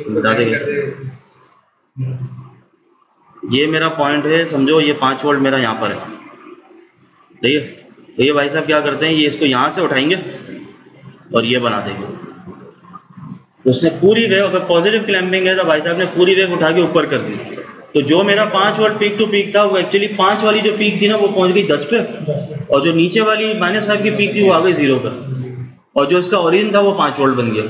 बता देंगे, ये मेरा पॉइंट है समझो, ये 5 वोल्ट मेरा यहाँ पर है, ठीक है। तो ये भाई साहब क्या करते हैं, ये इसको यहाँ से उठाएंगे और ये बना देंगे। तो उसने पूरी वेव, अगर पॉजिटिव क्लैम्पिंग है तो भाई साहब ने पूरी वेव उठा के ऊपर कर दी। तो जो मेरा 5 वोल्ट पीक टू पीक था, वो एक्चुअली 5 वाली जो पीक थी ना वो पहुंच गई 10 पे, और जो नीचे वाली -5 की पीक थी वो आ गई 0 पे, और जो इसका ओरिजिन था वो 5 वोल्ट बन गया।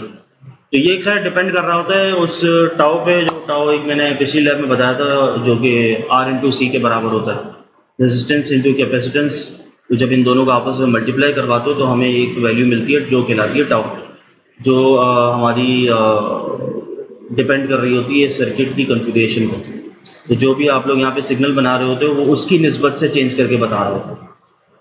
तो ये एक साइड डिपेंड कर रहा होता है उस टाउ पे, जो टाउ एक मैंने पिछली लैब में बताया था जो कि R/C के बराबर होता है, रेजिस्टेंस इंटू कैपेसिटेंस। तो जब इन दोनों को आपस में मल्टीप्लाई करवाते हो तो हमें एक वैल्यू मिलती है जो कहलाती है टाउ, जो हमारी डिपेंड कर रही होती है सर्किट की कॉन्फ़िगरेशन को। तो जो भी आप लोग यहाँ पे सिग्नल बना रहे होते हो वो उसकी निस्बत से चेंज करके बता रहे होते हो।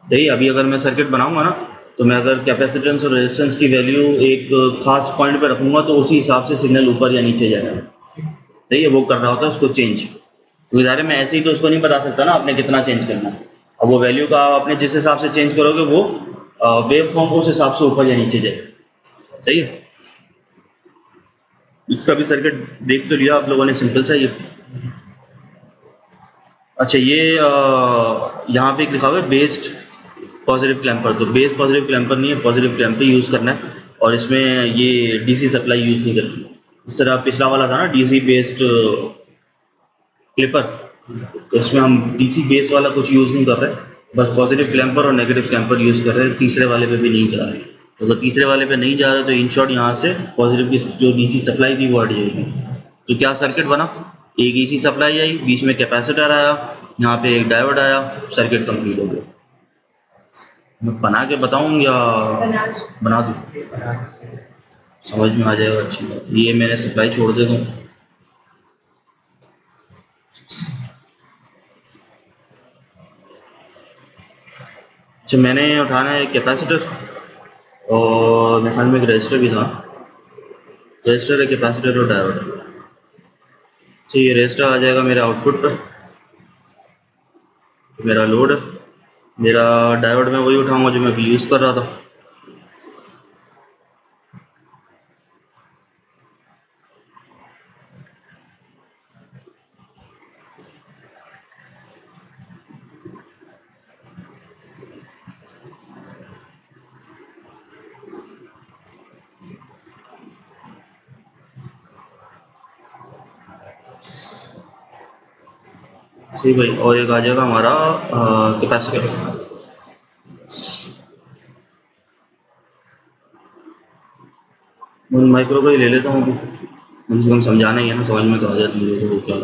सही, अभी अगर मैं सर्किट बनाऊंगा ना, तो मैं अगर कैपेसिटेंस और रेजिस्टेंस की वैल्यू एक खास पॉइंट पे रखूंगा तो उसी हिसाब से सिग्नल ऊपर या नीचे जाएगा। सही है, वो कर रहा होता है उसको चेंज। तो ज़ाहिर है मैं ऐसे ही तो उसको नहीं बता सकता ना आपने कितना चेंज करना है। अब वो वैल्यू का आपने जिस हिसाब से चेंज करोगे वो वेव फॉर्म उस हिसाब से ऊपर या नीचे जाएगा। सही है, इसका भी सर्किट देख तो लिया आप लोगों ने, सिंपल सा ये। अच्छा, ये यहाँ पे लिखा हुआ है बेस्ड पॉजिटिव क्लैम्पर। तो बेस पॉजिटिव क्लैम्पर नहीं है, पॉजिटिव क्लैम्पर यूज़ करना है, और इसमें ये डीसी सप्लाई यूज़ नहीं करनी। इस तरह पिछला वाला था ना डीसी बेस्ड क्लिपर, तो इसमें हम डीसी बेस वाला कुछ यूज़ नहीं कर रहे, बस पॉजिटिव क्लैम्पर और नेगेटिव क्लैम्पर यूज़ कर रहे हैं। तीसरे वाले पे भी नहीं जा रहे, तो अगर तीसरे वाले पे नहीं जा रहे तो इन शॉर्ट यहाँ से पॉजिटिव की जो डीसी सप्लाई थी वो हट जाएगी। तो क्या सर्किट बना, एक एसी सप्लाई आई, बीच में कैपेसिटर आया, यहाँ पे एक डायोड आया, सर्किट कंप्लीट हो गया। मैं बना के बताऊँ या बना दूँ, समझ में आ जाएगा। अच्छी बात, ये मैंने सप्लाई छोड़ देता हूँ। अच्छा, मैंने उठाना है कैपेसिटर और मेरे ख्याल में एक रजिस्टर भी था, रजिस्टर है, कैपेसिटर और डायोड। अच्छा, ये रजिस्टर आ जाएगा मेरे आउटपुट पर, मेरा लोड, मेरा डायोड में वही उठाऊंगा जो मैं अभी यूज़ कर रहा था। सही भाई, और एक आ जाएगा हमारा कैपेसिटर। मैं माइक्रो का ही ले लेता हूँ अभी, कम से कम समझाना ही है ना, समझ में तो आ जाती है वो क्या।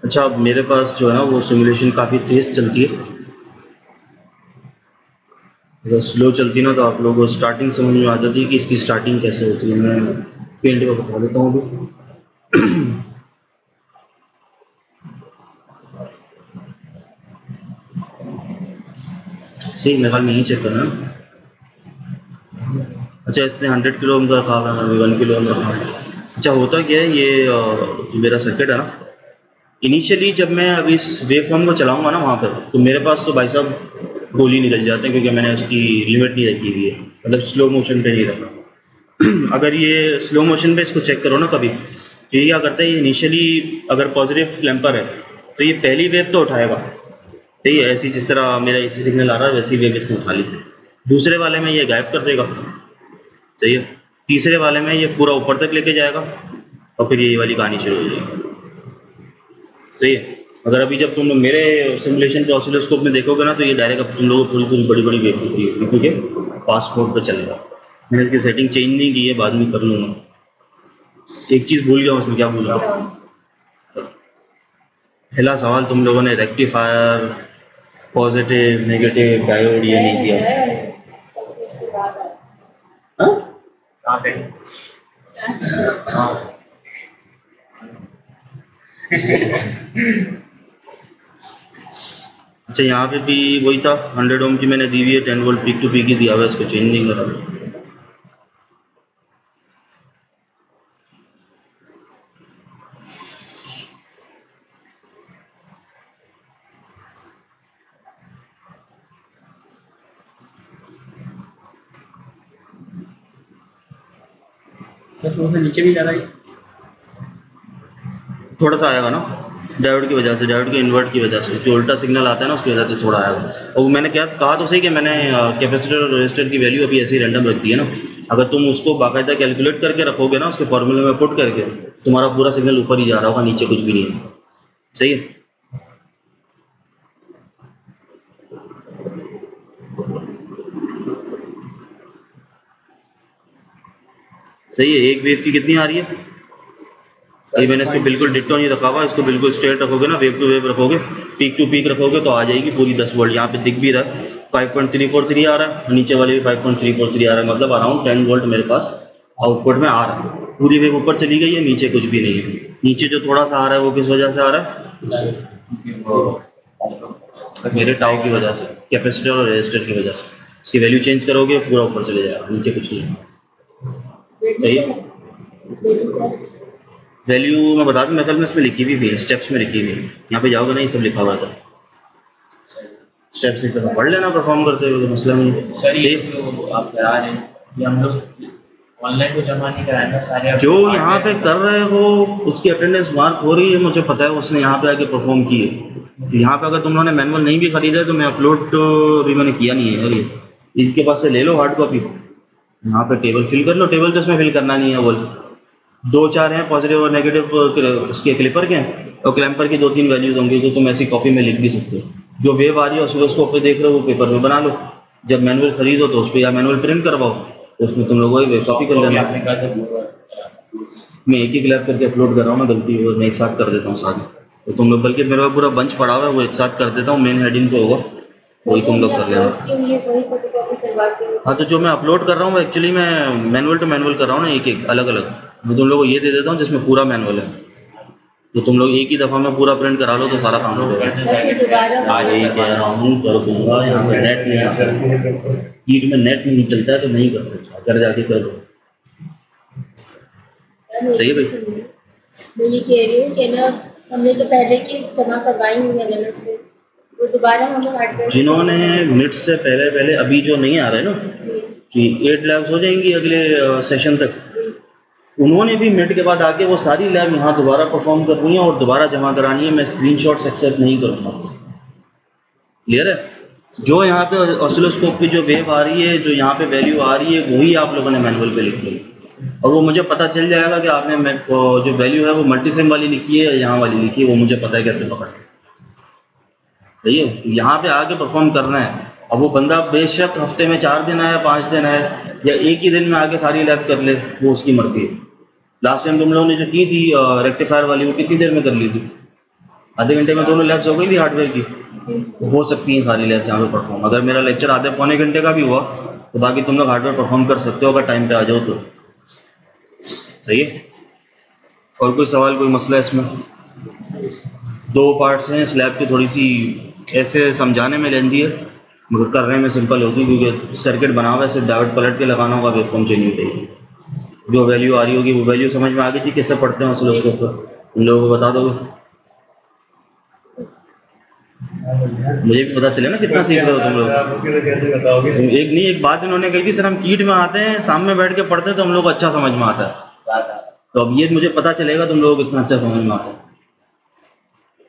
अच्छा, अब मेरे पास जो है ना वो सिमुलेशन काफ़ी तेज़ चलती है। अगर स्लो चलती ना तो आप लोगों को स्टार्टिंग समझ में आ जाती है कि इसकी स्टार्टिंग कैसे होती है। मैं पेंट को बता देता हूँ अभी। सही, मेरे ख्याल में यही चेक करना है। अच्छा, इसने 100 किलो ओम का रखा है, 1 किलो ओम रखा है। अच्छा, होता क्या है, ये जो मेरा सर्किट है ना, इनिशियली जब मैं अभी इस वेव फॉर्म को चलाऊंगा ना वहाँ पर, तो मेरे पास तो भाई साहब गोली निकल जाते हैं, क्योंकि मैंने उसकी लिमिट नहीं रखी हुई है, मतलब स्लो मोशन पे नहीं रखा। अगर ये स्लो मोशन पे इसको चेक करो ना कभी, तो ये क्या करता है, ये इनिशियली अगर पॉजिटिव क्लैम्पर है तो ये पहली वेव तो उठाएगा, ठीक है, ऐसी जिस तरह मेरा एसी सिग्नल आ रहा है वैसी वेव इसने उठा ली। दूसरे वाले में ये गायब कर देगा, सही है। तीसरे वाले में ये पूरा ऊपर तक लेके जाएगा, और फिर ये वाली कहानी शुरू हो जाएगी, सही है। अगर अभी जब तुम लोग मेरे सिमुलेशन के ऑसिलोस्कोप में देखोगे ना, तो ये डायरेक्ट अब तुम लोगों को पूरी पूरी बड़ी बड़ी वेव दिख रही है, क्योंकि फास्ट मोड पर चलेगा। मैंने इसकी सेटिंग चेंज नहीं की है, बाद में कर लूँगा। एक चीज़ भूल गया, उसमें क्या भूल गया, पहला सवाल तुम लोगों ने रेक्टिफायर पॉजिटिव नेगेटिव डायोड ये नहीं किया। हाँ? कहाँ पे? हाँ। अच्छा यहाँ पे भी वही था, 100 ओम की मैंने दी हुई है, 10 वोल्ट पीक टू पीक ही दिया हुआ है, इसको चेंज नहीं करा। सर थोड़ा सा नीचे भी जा रहा है। थोड़ा सा आएगा ना डायोड की वजह से, डायोड के इन्वर्ट की वजह से, जो उल्टा सिग्नल आता है ना उसकी वजह से थोड़ा आएगा। और वो मैंने क्या कहा तो सही कि मैंने कैपेसिटर और रेजिस्टर की वैल्यू अभी ऐसे ही रैंडम रख दी है ना। अगर तुम उसको बाकायदा कैलकुलेट करके रखोगे ना उसके फॉर्मूले में पुट करके, तुम्हारा पूरा सिग्नल ऊपर ही जा रहा होगा, नीचे कुछ भी नहीं है। सही है। सही है। एक वेव की कितनी आ रही है? ये मैंने इसको बिल्कुल डिट्टो नहीं रखा हुआ, इसको बिल्कुल स्ट्रेट रखोगे ना, वेव टू वेव रखोगे, पीक टू पीक रखोगे तो आ जाएगी पूरी 10 वोल्ट। यहाँ पे दिख भी रहा है 5.343 आ रहा है, नीचे वाले भी 5.343 आ रहा है, मतलब अराउंड 10 वोल्ट मेरे पास आउटपुट में आ रहा है। पूरी वेव ऊपर चली गई है, नीचे कुछ भी नहीं है। नीचे जो थोड़ा सा आ रहा है वो किस वजह से आ रहा है? मेरे टाउ की वजह से, कैपेसिटर और रेजिस्टर की वजह से। इसकी वैल्यू चेंज करोगे पूरा ऊपर चले जाएगा, नीचे कुछ नहीं है। सही है। वैल्यू मैं बता दूं, मैं इसमें लिखी हुई है, स्टेप्स में लिखी हुई है। यहाँ पे जाओगे ना, ये सब लिखा हुआ था, स्टेप्स एक दफा पढ़ लेना परफॉर्म करते हुए, मसला नहीं है। सर ये जो आप करा रहे हैं ये हम लोग ऑनलाइन को जमा नहीं कराएंगे सारे, जो यहाँ पे कर रहे हो उसकी अटेंडेंस मार्क हो रही है, मुझे पता है उसने यहाँ पे आके परफॉर्म की है। तो यहाँ पे अगर तुम लोगों ने मैनुअल नहीं भी खरीदा है तो मैं अपलोड भी मैंने किया नहीं है। ये इनके पास से ले लो हार्ड कॉपी, यहाँ पे टेबल फिल कर लो। टेबल तो इसमें फिल करना नहीं है, बोल 2-4 हैं पॉजिटिव और नेगेटिव उसके क्लिपर के हैं, और क्लैम्पर की 2-3 वैल्यूज होंगी जो तुम ऐसी कॉपी में लिख भी सकते हो। जो वेव आ रही है ऑसिलोस्कोप पे देख रहे हो वो पेपर में बना लो। जब मैनुअल खरीदो तो उस पर या मैनुअल प्रिंट करवाओ, तो उसमें तुम लोग वही कॉपी कर लेना। मैं एक ही क्लैप करके अपलोड कर रहा हूँ ना, गलती हो मैं एक साथ कर देता हूँ सारी। तो तुम लोग, बल्कि मेरे पास पूरा बंच पड़ा हुआ है वो एक साथ कर देता हूँ, मेन हेडिंग पे होगा वही तुम लोग कर लेना। हाँ तो जो मैं अपलोड कर रहा हूँ एक्चुअली मैं मैनुअल टू मैनुअल कर रहा हूँ ना, एक एक अलग अलग। मैं तुम लोगों को ये दे देता हूँ जिसमें पूरा मैनुअल है, तो तुम लोग एक ही दफ़ा में पूरा प्रिंट करा लो तो सारा काम हो जाएगा। आज ही कह रहा हूँ कर दूंगा, यहाँ पे नेट नहीं आता, कीट में नेट नहीं चलता है तो नहीं कर सकता, घर जाके कर दो। सही है भाई। मैं ये कह रही हूँ कि ना हमने जो पहले की जमा करवाई हुई है ना उसमें वो दोबारा हम हार्डवेयर, जिन्होंने मिनट से पहले पहले अभी जो नहीं आ रहे ना कि 8 लैब्स हो जाएंगी अगले सेशन तक, उन्होंने भी मिनट के बाद आके वो सारी लैब यहाँ दोबारा परफॉर्म करनी है और दोबारा जमा करानी है। मैं स्क्रीनशॉट्स एक्सेप्ट नहीं करूँगा। क्लियर है? जो यहाँ पे ऑसिलोस्कोप की जो वेव आ रही है, जो यहाँ पे वैल्यू आ रही है, वही आप लोगों ने मैनुअल पे लिखी है, और वो मुझे पता चल जाएगा कि आपने जो वैल्यू है वो मल्टीसिम वाली लिखी है या यहाँ वाली लिखी है, वो मुझे पता है कैसे पकड़ना। सही है? यहाँ पे आके परफॉर्म करना है। अब वो बंदा बेशक हफ्ते में 4 दिन आए, 5 दिन आए, या एक ही दिन में आके सारी लैब कर ले, वो उसकी मर्जी है। लास्ट टाइम तुम लोगों ने जो की थी रेक्टिफायर वाली, वो कितनी देर में कर ली थी? आधे घंटे में दोनों लैब्स हो गई थी हार्डवेयर की। हो सकती हैं सारी लैब्स यहाँ पे परफॉर्म। अगर मेरा लेक्चर आधे पौने घंटे का भी हुआ तो बाकी तुम लोग हार्डवेयर परफॉर्म कर सकते हो अगर टाइम पे आ जाओ तो। सही है? और कोई सवाल, कोई मसला इसमें? 2 पार्ट्स हैं इस लैब की, थोड़ी सी ऐसे समझाने में लेंदी है मगर करने में सिंपल होगी, क्योंकि सर्किट बना हुआ है, सिर्फ डायोड पलट के लगाना होगा, वेवफॉर्म चेंज हो जाएगी। जो वैल्यू आ रही होगी वो वैल्यू समझ में आ गई थी कैसे पढ़ते हैं ऑसिलोस्कोप पर? उन लोगों को बता दोगे? मुझे भी पता चले ना कितना सीख रहे हो तुम लोग। कैसे बताओगे? एक नहीं, एक बात इन्होंने कही थी, सर हम कीट में आते हैं, सामने बैठ के पढ़ते हैं तो हम लोग को अच्छा समझ में आता है। तो अब ये मुझे पता चलेगा तुम लोगों को कितना अच्छा समझ में आता है,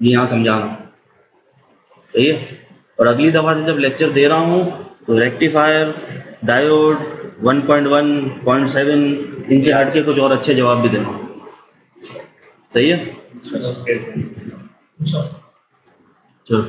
ये यहाँ समझाना। सही है? और अगली दफ़ा से जब लेक्चर दे रहा हूँ तो रेक्टिफायर, डायोड, 1.1, 0.7 इनसे हट के कुछ और अच्छे जवाब भी देना। सही है? चलो।